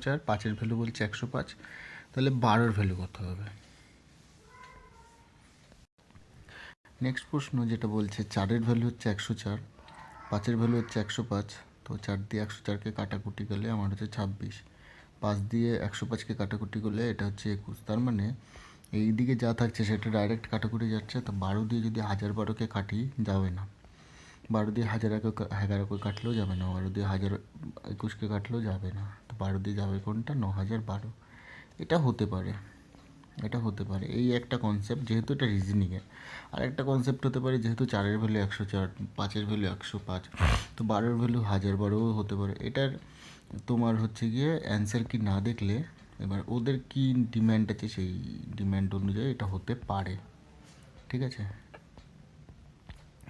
4, 5-এর value বলছে 105, তাহলে 12-এর value কত হবে? নেক্সট প্রশ্ন যেটা বলছে 4-এর ভ্যালু হচ্ছে 104, 5-এর ভ্যালু হচ্ছে 105, তো 4 দিয়ে 104কে কাটাকুটি করলে আমার হচ্ছে 26, 5 দিয়ে 105কে কাটাকুটি করলে এটা হচ্ছে 21। তার মানে এই দিকে যা থাকছে সেটা ডাইরেক্ট কাটাকুটি যাচ্ছে, তো 12 দিয়ে যদি 1012কে কাটি যাবে না, 12 দিয়ে 1011কে কাটলেও যাবে না, 12 দিয়ে 1021কে কাটলেও যাবে না, তো 12 দিয়ে যাবে কোনটা? 9012। এটা হতে পারে, এটা হতে পারে, এই একটা কনসেপ্ট, যেহেতু এটা রিজনিংয়ের। আর একটা কনসেপ্ট হতে পারে, যেহেতু 4-এর ভ্যালু 104, 5-এর ভ্যালু 105, তো 12-এর ভ্যালু 1012ও হতে পারে। এটার তোমার হচ্ছে গিয়ে অ্যান্সার কি না দেখলে, এবার ওদের কি ডিম্যান্ড আছে সেই ডিম্যান্ড অনুযায়ী এটা হতে পারে, ঠিক আছে।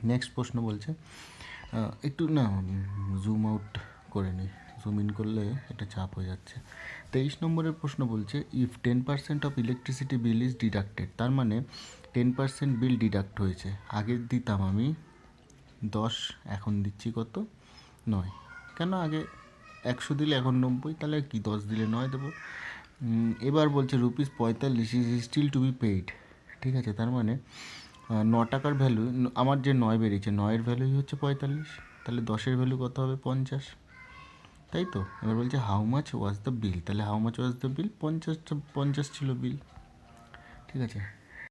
নেক্সট প্রশ্ন বলছে, একটু না জুম আউট করে নিই, জুম ইন করলে এটা চাপ হয়ে যাচ্ছে। 23 নম্বরের প্রশ্ন বলছে if 10% of electricity bill is deducted, তার মানে 10% বিল ডিডাক্ট হয়েছে। আগে দিতাম আমি 10, এখন দিচ্ছি কত? 9। কেন? আগে 100 দিলে এখন 90, তাহলে কি 10 দিলে 9 দেবো। এবার বলছে ₹45 is still to be paid, ঠিক আছে। তার মানে 9 টাকার ভ্যালু, আমার যে 9 বেরিয়েছে 9-এর ভ্যালুই হচ্ছে 45, তাহলে 10-এর ভ্যালু কত হবে? 50, তাই তো। এবার বলছে how much was the bill, তাহলে how much was the bill? 50 ছিল বিল, ঠিক আছে।